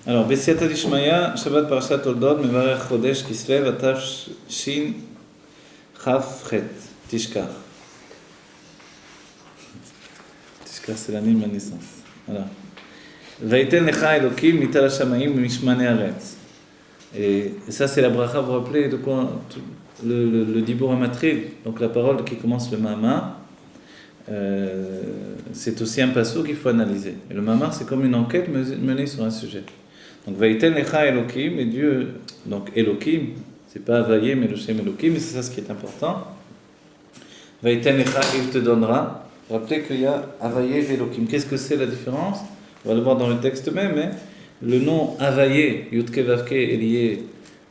Alors, Bessiata Dishmaya, Shabbat Parashat Toldot, Mevarech Chodesh Kislev, Atav Shin Chaf Chet, Tishkar. Tishkar, c'est l'année de ma naissance. Voilà. Vaïten Lecha Elokim, Mital HaShamayim, Mishmane Haaretz. Et ça, c'est la bracha, vous vous rappelez de quoi le Dibur HaMatril, donc la parole qui commence le Mama. C'est aussi un passo qu'il faut analyser. Et le mamar, c'est comme une enquête menée sur un sujet. Donc, Vaïten Lecha Elokim, et Dieu, donc Elokim, c'est pas Avaye, mais le Shem Elokim, et c'est ça ce qui est important. Vaïten Lecha, il te donnera. Rappelez qu'il y a Avaye et Elokim. Qu'est-ce que c'est la différence? On va le voir dans le texte même, mais le nom Avaye, Yudke Vavke, est lié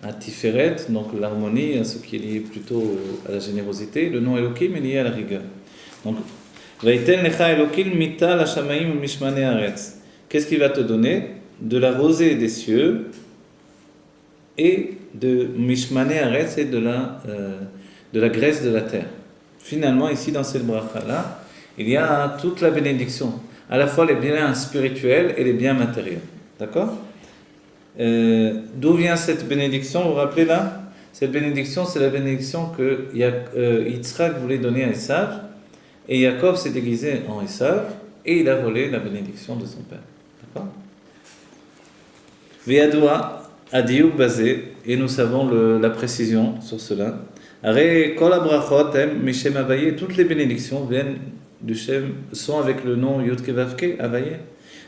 à Tiferet, donc l'harmonie, à ce qui est lié plutôt à la générosité. Le nom Elokim est lié à la rigueur. Donc, Vaïten Lecha Elokim Mital HaShamayim Mishmane Haaretz. Qu'est-ce qu'il va te donner? De la rosée des cieux et de Mishmane Haaretz et de la graisse de la terre. Finalement, ici dans cette bracha-là, il y a toute la bénédiction, à la fois les biens spirituels et les biens matériels. D'accord? D'où vient cette bénédiction? Vous vous rappelez là? Cette bénédiction, c'est la bénédiction que Yitzhak voulait donner à Esav. Et Yaakov s'est déguisé en Esav et il a volé la bénédiction de son père. D'accord? Veyadoua Adiouk Bazé, et nous savons la précision sur cela. Are Kol Abrachot Mishem Avaye, toutes les bénédictions viennent du Shem, sont avec le nom Yudke Vavke Avaye.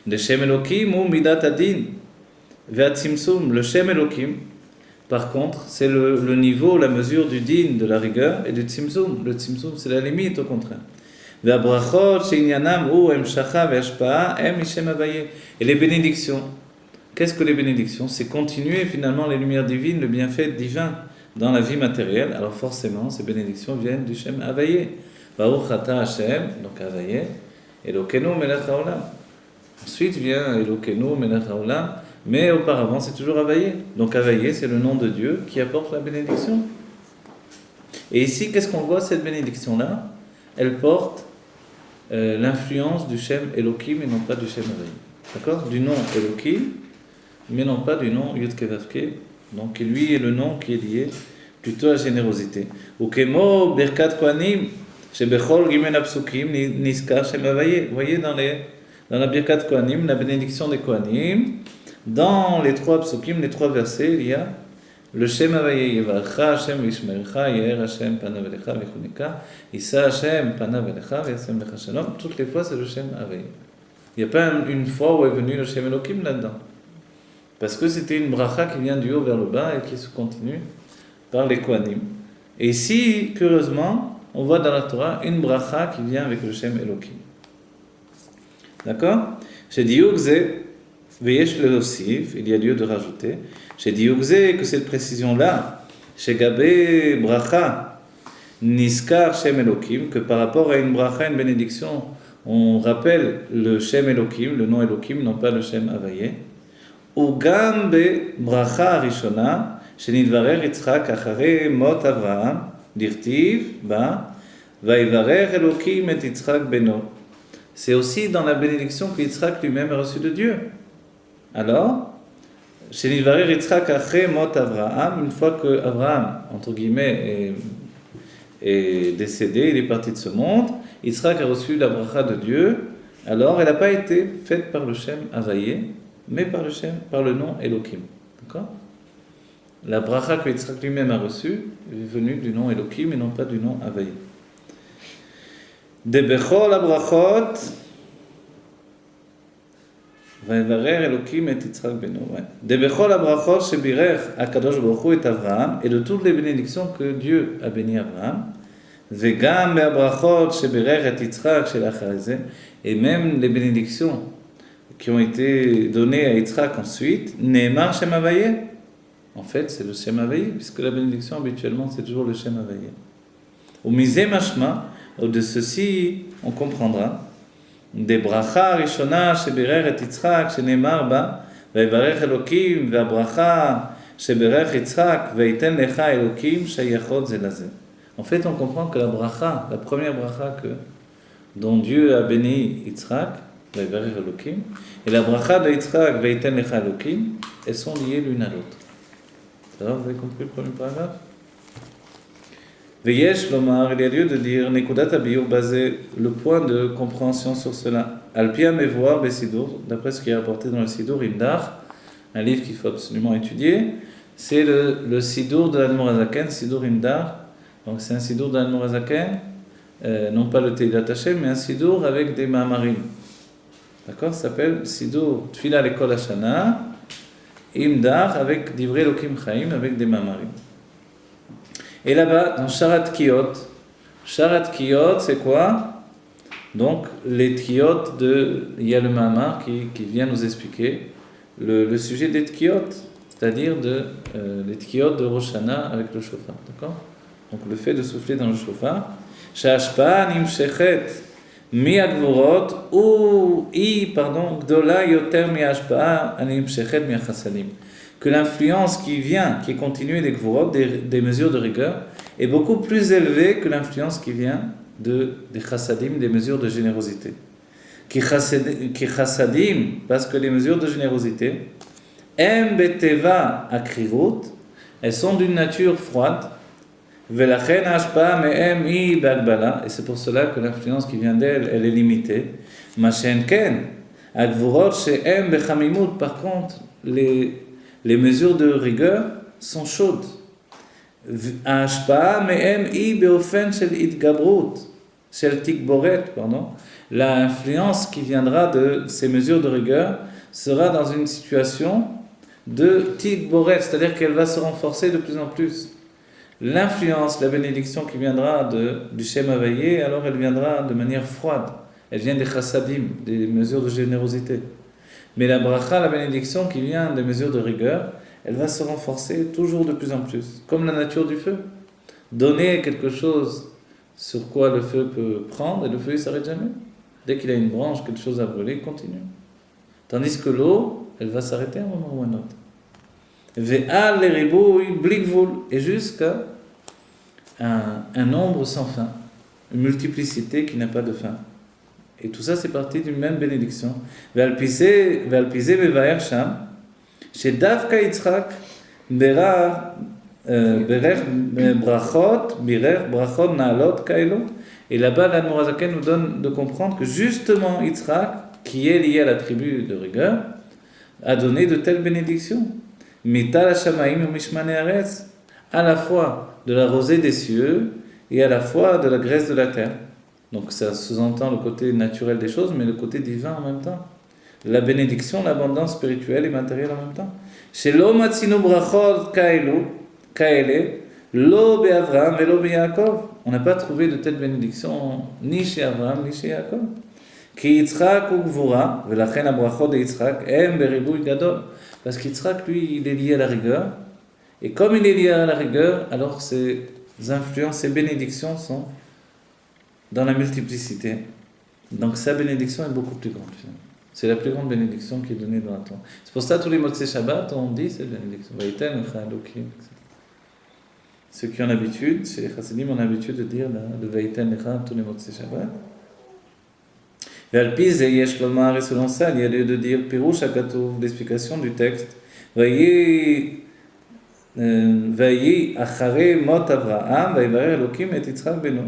Le Shem Elokim ou Midat Adin Veatzimsum, le Shem Elokim. Par contre, c'est le niveau, la mesure du din, de la rigueur, et du tzimtzum. Le tzimtzum, c'est la limite, au contraire. Et les bénédictions. Qu'est-ce que les bénédictions? C'est continuer finalement les lumières divines, le bienfait divin dans la vie matérielle. Alors forcément, ces bénédictions viennent du Shem Avaye. Baruch Ata Hashem, donc Avaye, Elokenu Melech Haolam. Ensuite vient Elokenu Melech Haolam. Mais auparavant, c'est toujours Avaye. Donc Avaye, c'est le nom de Dieu qui apporte la bénédiction. Et ici, qu'est-ce qu'on voit, cette bénédiction-là? Elle porte l'influence du Shem Elokim et non pas du Shem Avaye. D'accord? Du nom Elokim, mais non pas du nom Yudke Vavke. Donc qui lui est le nom qui est lié plutôt à la générosité. Ukemo Birkat Kohanim, Shebechol Gimen Apsukim, Niskar Shem Avaye. Vous voyez dans la Birkat Kohanim, la bénédiction des Kohanim, dans les trois psukim, les trois versets, il y a le Shem Avaye, Yevarcha Hashem Vishmercha, Yeher Hashem Panav Elecha Vichunika, Issa Hashem Panav Elecha V'yasem Lecha Shalom. Toutes les fois, c'est le Shem Avaye. Il n'y a pas une fois où est venu le Shem Elokim là-dedans. Parce que c'était une bracha qui vient du haut vers le bas et qui se continue par les Kohanim. Et ici, curieusement, on voit dans la Torah une bracha qui vient avec le Shem Elokim. D'accord? J'ai dit Yugze. Veyesh le Osif, il y a lieu de rajouter. J'ai dit que cette précision-là, chez Gabé Bracha, Niskar Shem Elokim, que par rapport à une bracha, une bénédiction, on rappelle le Shem Elokim, le nom Elokim, non pas le Shem Avaye. Ou Gambe Bracha Rishona, chez Nidvarer Yitzhak, Achare Mot Avraham, Dirtiv, Ba, Vaivarer Elokim et Yitzhak Beno. C'est aussi dans la bénédiction que Yitzhak lui-même a reçu de Dieu. Alors, chez Nidvarer Yitzhak Achre Mot Avraham, une fois que Avraham, entre guillemets, est décédé, il est parti de ce monde, Yitzhak a reçu la bracha de Dieu, alors elle n'a pas été faite par le Shem Avaye, mais par le nom Elokim. D'accord? La bracha que Yitzhak lui-même a reçue est venue du nom Elokim et non pas du nom Avaye. De Bechol Abrachot, Vaïvarer Elokim et Yitzhak Beno. De Bechol Abrachot Shebirer Akadosh Baruch Hu et Avraham, et de toutes les bénédictions que Dieu a béni Avraham. Vegam Be'abrachot Shebirer et Yitzhak Shelacharizeh, et même les bénédictions qui ont été données à Yitzhak ensuite. Neemar Shem Avaye. En fait, c'est le Shem Avaye, puisque la bénédiction habituellement c'est toujours le Shem Avaye. Ou Mizé Mashma, de ceci on comprendra. Des bracha rishona shebirer et Yitzhak shenemar ba veivarech Elokim ve'abracha shebirer Yitzhak veiten lecha Elokim sheyachot ze laze. En fait, on comprend que la bracha, la première bracha dont Dieu a béni Yitzhak, Vaïvarer Elohim, et la bracha de Yitzhak, Vaïten Lecha Elohim, elles sont liées l'une à l'autre. Alors, vous avez compris le premier paragraphe? Veyesh Lomar, il y a lieu de dire, Nekudat Abiyur, basé le point de compréhension sur cela. Alpia Mevoar Besidur, d'après ce qui est rapporté dans le Sidur Imdar, un livre qu'il faut absolument étudier, c'est le Sidur de l'Admor Hazaken, Sidur Imdar. Donc c'est un Sidur de l'Admor Hazaken, non pas le Teilat Hashem, mais un Sidur avec des Mahamarim. D'accord? Ça s'appelle Sidur Tfila Lekol Hashana, Imdar avec Divrei Elokim Chaim, avec des Mahamarim. Et là-bas, dans Sharat Kiyot, c'est quoi? Donc les Tkiyot il y a le Mahamar qui vient nous expliquer le sujet des Tkiyot, c'est-à-dire les Tkiyot de Rosh Hashanah avec le Shofar, d'accord? Donc le fait de souffler dans le Shofar, Shashpa nimshechet mi agvorot gdola yoter mi ashpa nimshechet mi chasadim, que l'influence qui est continuée des gvorot, des mesures de rigueur, est beaucoup plus élevée que l'influence qui vient des chassadim, des mesures de générosité. Qui chassadim, parce que les mesures de générosité, beteva akrirut, elles sont d'une nature froide, velachen ashpa mehem i bagbala, et c'est pour cela que l'influence qui vient d'elle, elle est limitée. Machen ken, agvurot shehem bechamimut, par contre, les mesures de rigueur sont chaudes. Ashpa mehem i beofen shel itgabrut, shel tikboret, l'influence qui viendra de ces mesures de rigueur sera dans une situation de tikboret, c'est-à-dire qu'elle va se renforcer de plus en plus. L'influence, la bénédiction qui viendra du Shem Havayé, alors elle viendra de manière froide. Elle vient des chassadim, des mesures de générosité. Mais la bracha, la bénédiction qui vient des mesures de rigueur, elle va se renforcer toujours de plus en plus, comme la nature du feu. Donner quelque chose sur quoi le feu peut prendre, et le feu ne s'arrête jamais. Dès qu'il a une branche, quelque chose à brûler, il continue. Tandis que l'eau, elle va s'arrêter à un moment ou à un autre. Ve'al l'eribouy blikvul, et jusqu'à un nombre sans fin, une multiplicité qui n'a pas de fin. Et tout ça, c'est parti d'une même bénédiction. Ve'al pisé bevaer sham, chez Davka Yitzhak, Berer brachot naalot kailo. Et là-bas, l'Admor Hazaken nous donne de comprendre que justement Yitzhak, qui est lié à la tribu de rigueur, a donné de telles bénédictions. Mital hashamaim ou mishmane haaretz, à la fois de la rosée des cieux et à la fois de la graisse de la terre. Donc ça sous-entend le côté naturel des choses, mais le côté divin en même temps. La bénédiction, l'abondance spirituelle et matérielle en même temps. Shelo matzinu brachot kaele, lo be'Avraham velo be'Yaakov. On n'a pas trouvé de telle bénédiction ni chez Abraham ni chez Yaakov. Ki Yitzhak u gvura, velachen habrachot de Yitzhak, em beribouy gadol. Parce qu'Yitzhak, lui, il est lié à la rigueur. Et comme il est lié à la rigueur, alors ses influences, ses bénédictions sont dans la multiplicité. Donc sa bénédiction est beaucoup plus grande, finalement. C'est la plus grande bénédiction qui est donnée dans la Torah. C'est pour ça tous les Motzei Shabbat, on dit cette bénédiction. Vaïten lecha Elokim, etc. Ceux qui ont l'habitude, chez les Chassidim, on a l'habitude de dire le Vaïten lecha tous les Motzei Shabbat. Ve'al pi ze yesh lomar, et selon ça, il y a lieu de dire Pirush HaKatuv, l'explication du texte. Vayi achare mot Avraham, vayivarer Elokim et Yitzhak beno.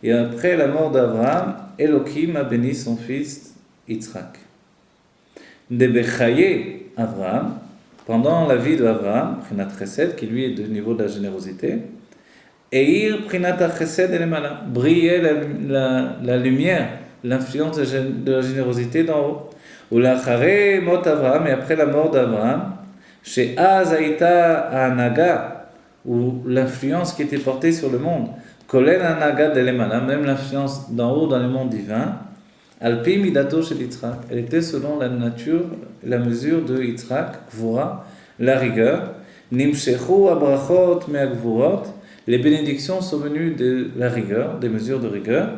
Et après la mort d'Avraham, Elokim a béni son fils Yitzhak. De Bechaye Avraham, pendant la vie d'Avraham, Prinat Chesed, qui lui est de niveau de la générosité, Eir Prinat Chesed elemala, brillait la lumière, l'influence de la générosité d'en haut. Ou l'achare mot Avraham, et après la mort d'Avraham, chez Azaïta Anaga, où l'influence qui était portée sur le monde, Kolen Anaga d'Elemala, même l'influence d'en haut dans le monde divin, Alpi midato chez Yitzhak, elle était selon la nature, la mesure de Yitzhak, Gvura, la rigueur. Nimshechu abrachot me'agvurot, les bénédictions sont venues de la rigueur, des mesures de rigueur.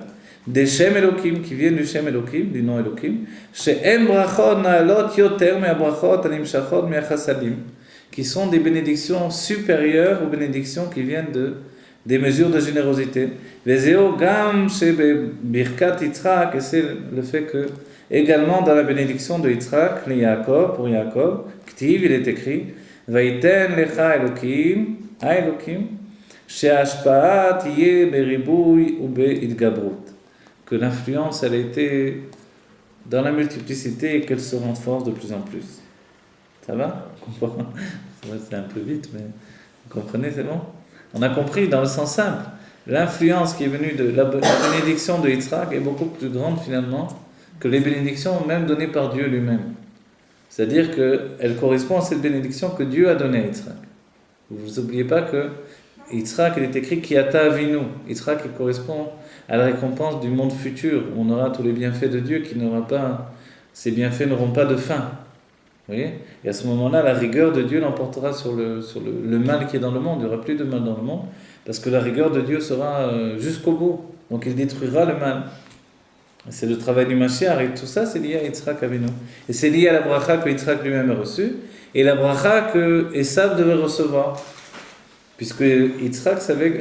Des Shem Elokim, qui viennent du Shem Elokim, du nom Elokim. She'em brachot na'alot yoter me'abrachot animshachot me'achasadim, qui sont des bénédictions supérieures aux bénédictions qui viennent des mesures de générosité. Vezeo gam shebe birkat Yitzhak, et c'est le fait que Également dans la bénédiction de Yitzhak, le Yaakov, pour Yaakov, Ktiv, il est écrit, Vaïten lecha Elokim, Elokim, she'ashpa'a tiye beribouy ou be'idgabrut. Que l'influence, elle a été dans la multiplicité et qu'elle se renforce de plus en plus. Ça va? On comprend? C'est un peu vite, mais vous comprenez, c'est bon? On a compris dans le sens simple. L'influence qui est venue de la bénédiction de Yitzhak est beaucoup plus grande finalement que les bénédictions même données par Dieu lui-même. C'est-à-dire qu'elle correspond à cette bénédiction que Dieu a donnée à Yitzhak. Vous n'oubliez pas que Yitzhak, il est écrit Kiata Avinu. Yitzhak, il correspond à la récompense du monde futur, où on aura tous les bienfaits de Dieu, ces bienfaits n'auront pas de fin. Vous voyez? Et à ce moment-là, la rigueur de Dieu l'emportera sur le mal qui est dans le monde. Il n'y aura plus de mal dans le monde, parce que la rigueur de Dieu sera jusqu'au bout. Donc il détruira le mal. C'est le travail du Mashiach, et tout ça, c'est lié à Yitzhak Avinu. Et c'est lié à la bracha que Yitzhak lui-même a reçue, et la bracha que Esav devait recevoir. Puisque Yitzhak savait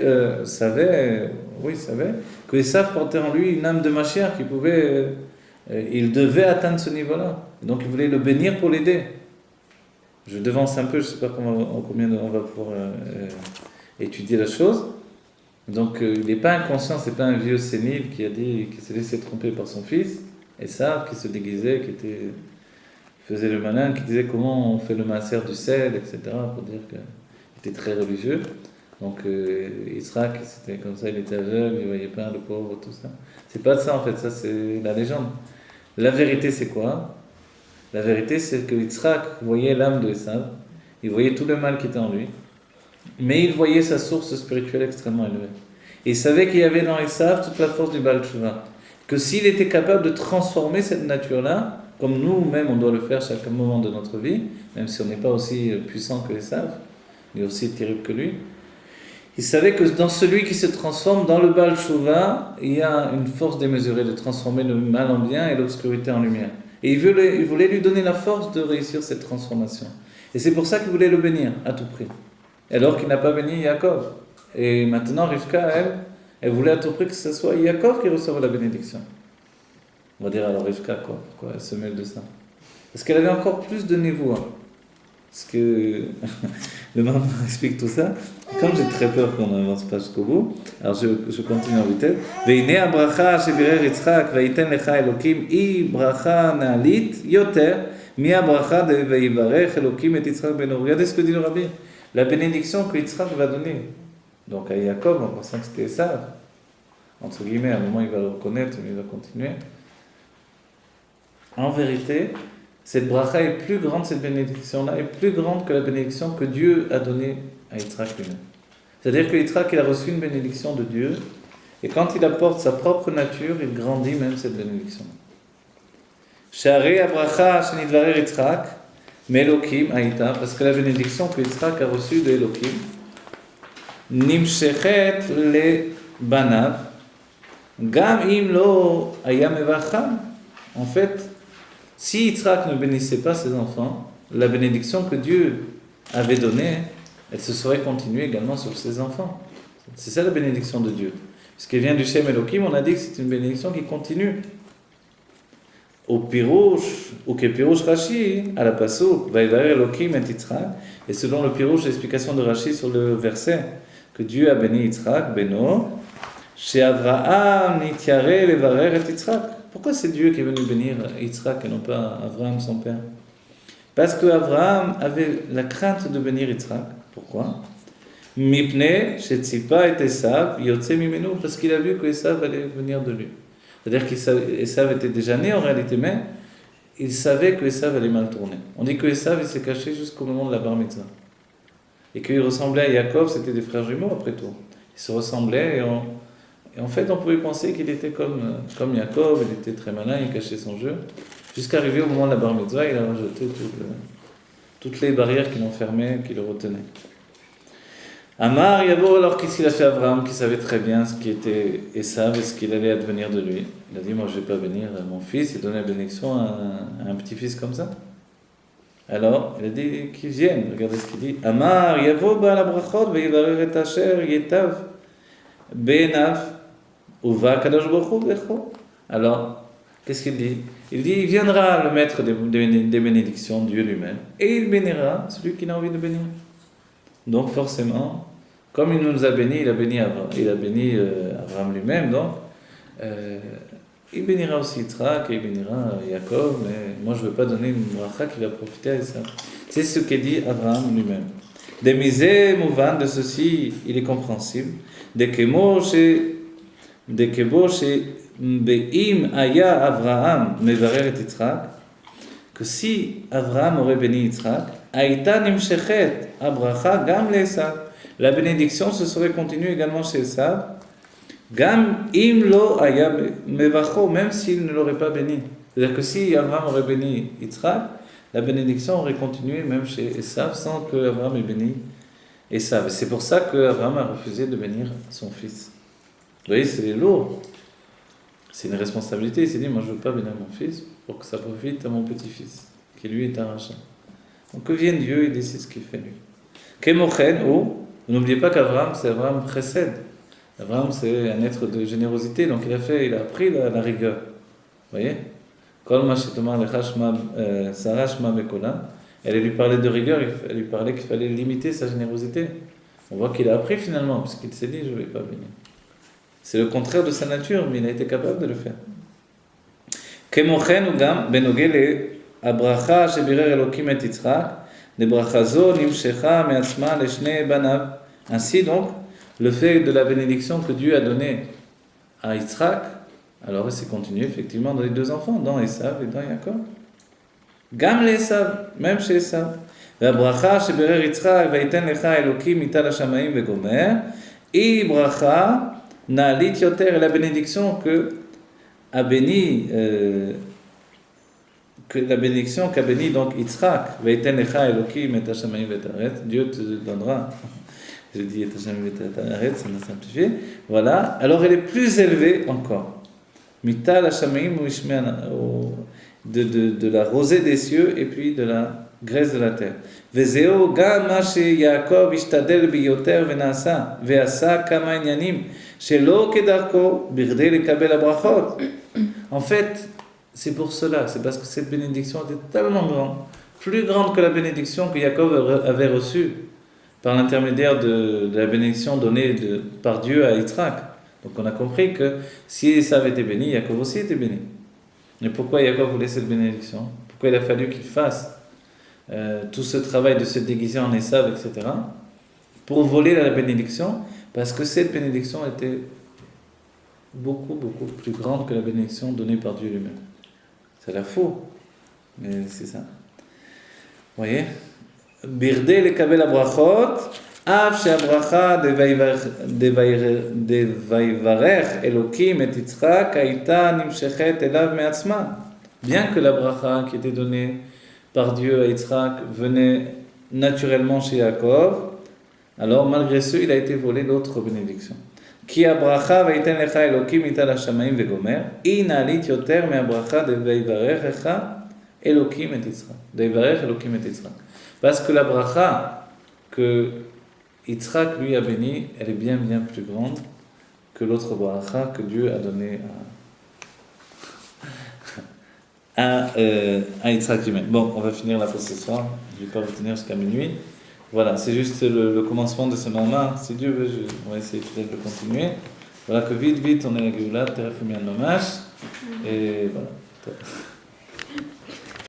que Esav portait en lui une âme de Mashiach il devait atteindre ce niveau-là. Donc il voulait le bénir pour l'aider. Je devance un peu, je ne sais pas combien on va pouvoir étudier la chose. Donc il n'est pas inconscient, c'est pas un vieux sénile qui s'est laissé tromper par son fils, Esav, qui se déguisait, qui faisait le malin, qui disait comment on fait le maaser du sel, etc., pour dire qu'il était très religieux. Donc Yitzhak, c'était comme ça, il était aveugle, il ne voyait pas le pauvre, tout ça. C'est pas ça en fait, ça c'est la légende. La vérité c'est quoi? La vérité c'est que Yitzhak voyait l'âme de Esav, il voyait tout le mal qui était en lui, mais il voyait sa source spirituelle extrêmement élevée. Et il savait qu'il y avait dans Esav toute la force du Baal Tshuva. Que s'il était capable de transformer cette nature-là, comme nous-mêmes on doit le faire chaque moment de notre vie, même si on n'est pas aussi puissant que Esav, mais aussi terrible que lui, il savait que dans celui qui se transforme, dans le Baal Tshuva, il y a une force démesurée de transformer le mal en bien et l'obscurité en lumière. Et il voulait lui donner la force de réussir cette transformation. Et c'est pour ça qu'il voulait le bénir à tout prix. Alors qu'il n'a pas béni Yaakov. Et maintenant, Rivka, elle voulait à tout prix que ce soit Yaakov qui reçoive la bénédiction. On va dire alors Rivka, pourquoi elle se mêle de ça? Parce qu'elle avait encore plus de niveau. Parce que le maman explique tout ça. Comme j'ai très peur qu'on n'avance pas jusqu'au bout, alors je continue en vitesse. Veine abracha shebirer Yitzhak vaiten lecha Elokim I bracha naalit yoter mi abracha de veivarech Elokim et Yitzhak beno. Regardez ce que dit le Rabbi. La bénédiction que Yitzhak va donner. Donc à Yaakov, en pensant que c'était Esav, entre guillemets, à un moment il va le reconnaître, mais il va continuer. En vérité, cette bracha est plus grande, cette bénédiction-là est plus grande que la bénédiction que Dieu a donnée à Yitzhak lui-même. C'est-à-dire que Yitzhak, il a reçu une bénédiction de Dieu, et quand il apporte sa propre nature, il grandit même cette bénédiction. Sha'arei abracha shenidvarer Yitzhak, me'elokim haïta, parce que la bénédiction que Yitzhak a reçue de Elokim, nimshechet le banav, gam im lo haya mevacham. En fait, si Yitzhak ne bénissait pas ses enfants, la bénédiction que Dieu avait donnée, elle se serait continuée également sur ses enfants. C'est ça la bénédiction de Dieu. Puisqu'elle vient du Shem Elohim, on a dit que c'est une bénédiction qui continue. Au Pirouche, ou que Pirouche Rashi, à la Passouk, Vaïvarer Elohim et Yitzhak, et selon le Pirouche, l'explication de Rashi sur le verset, que Dieu a béni Yitzhak, Beno, chez Avraham, Nitiare, Levarer et Yitzhak. Pourquoi c'est Dieu qui est venu bénir Yitzhak et non pas Avraham, son père? Parce que Avraham avait la crainte de bénir Yitzhak. Pourquoi? Mipne, Shetzipa et Esav, Yotse Mimenu, parce qu'il a vu que Esav allait venir de lui. C'est-à-dire qu'Esav était déjà né en réalité, mais il savait que Esav allait mal tourner. On dit que Esav il s'est caché jusqu'au moment de la bar mitzvah. Et qu'il ressemblait à Yaakov, c'était des frères jumeaux après tout. Ils se ressemblaient et en fait on pouvait penser qu'il était comme Yaakov, il était très malin, il cachait son jeu. Jusqu'à arriver au moment de la bar mitzvah, il a rejeté toutes les barrières qui l'enfermaient, qui le retenaient. Amar Yavo, alors qu'est-ce qu'il a fait Abraham, qui savait très bien ce qui était Esav et ce qu'il allait advenir de lui. Il a dit, moi je ne vais pas bénir mon fils et donner la bénédiction à un petit-fils comme ça. Alors, il a dit qu'il vienne, regardez ce qu'il dit. Amar Yavo Baal Abrachot ve'ivarer et asher yetav be'enav uva kadosh baruch hu becho. Alors, qu'est-ce qu'il dit? Il dit, il viendra le maître des bénédictions, Dieu lui-même, et il bénira celui qui a envie de bénir. Donc forcément, comme il nous a bénis, il a béni Abraham lui-même, donc il bénira aussi Yitzhak et il bénira Yaakov, mais moi je ne veux pas donner une bracha qui va profiter à ça. C'est ce que dit Abraham lui-même. De misé mouvan, de ceci, il est compréhensible. De kemo chez be'im aya Abraham mevarer et Yitzhak, que si Abraham aurait béni Yitzhak, aïta nimshechet abracha gam le'esav, la bénédiction se serait continuée également chez Esav, gam im lo aya mevacho, même s'il ne l'aurait pas béni. C'est-à-dire que si Abraham aurait béni Yitzhak, la bénédiction aurait continué même chez Esav sans que Abraham ait béni Esav. Et c'est pour ça qu'Abraham a refusé de bénir son fils. Vous voyez, c'est lourd. C'est une responsabilité. Il s'est dit, moi je ne veux pas bénir mon fils pour que ça profite à mon petit-fils, qui lui est un rachat. Donc que vienne Dieu et décide ce qu'il fait lui. Kemochen, n'oubliez pas qu'Abraham, c'est Abraham précède. Abraham, c'est un être de générosité, donc il a appris la rigueur. Vous voyez? Elle lui parlait de rigueur, elle lui parlait qu'il fallait limiter sa générosité. On voit qu'il a appris finalement, parce qu'il s'est dit, je ne vais pas bénir. C'est le contraire de sa nature, mais il a été capable de le faire. Kemochen ugam benogele abracha shebirer Elokim et Yitzhak nebracha zo nimshecha me'atzma leshnei banav. Ainsi donc, le fait de la bénédiction que Dieu a donnée à Yitzhak, alors il s'est continué effectivement dans les deux enfants, dans Esav et dans Yaakov. Gam le'Esav, même chez Esav. Ve'abracha shebirer Yitzhak ve'iten lecha Elokim mital hashamayim ve'gomer. Et bracha na'alit yoter, et la bénédiction que a béni, qu'a béni donc Yitzhak, ve'iten lecha Elokim et hashamayim ve'taret, Dieu te donnera. Je dis et hashamayim ve'taret, ça m'a simplifié. Voilà. Alors elle est plus élevée encore. Mital hashamayim de la rosée des cieux et puis de la graisse de la terre. Vezeo gam ma Yaakov ishtadel biyoter venasa veasa kama inyanim shelo kedarko birdei lekabel abrachot. En fait, c'est pour cela, c'est parce que cette bénédiction était tellement grande, plus grande que la bénédiction que Yaakov avait reçue par l'intermédiaire de la bénédiction donnée par Dieu à Yitzhak. Donc on a compris que si Esav était béni, Yaakov aussi était béni. Mais pourquoi Yaakov voulait cette bénédiction? Pourquoi il a fallu qu'il fasse tout ce travail de se déguiser en Esav, etc., pour voler la bénédiction? Parce que cette bénédiction était beaucoup, beaucoup plus grande que la bénédiction donnée par Dieu lui-même. C'est la faux, mais c'est ça. Vous voyez? Birdei lekabel abrachot, av she'abracha devayvarech Elokim et Yitzhak haïta nimshechet elav me'atzma. Bien que la bracha qui était donnée par Dieu à Yitzhak venait naturellement chez Yaakov, alors malgré ce, il a été volé d'autres bénédictions. Ki abracha vaiten lecha Elokim mital hashamayim vegomer, inalit yoter me'abracha devayvarecha Elokim et Yitzhak. Devayvarech Elokim et Yitzhak. Parce que la bracha que Yitzhak lui a béni, elle est bien bien plus grande que l'autre bracha que Dieu a donnée à Yitzhak lui-même. Bon, on va finir là pour ce soir. Je ne vais pas vous tenir jusqu'à minuit. Voilà, c'est juste le commencement de ce moment. Si Dieu veut, on va essayer peut-être de continuer. Voilà que vite, on est la Géoula, Teref Mian Mamash. Et voilà.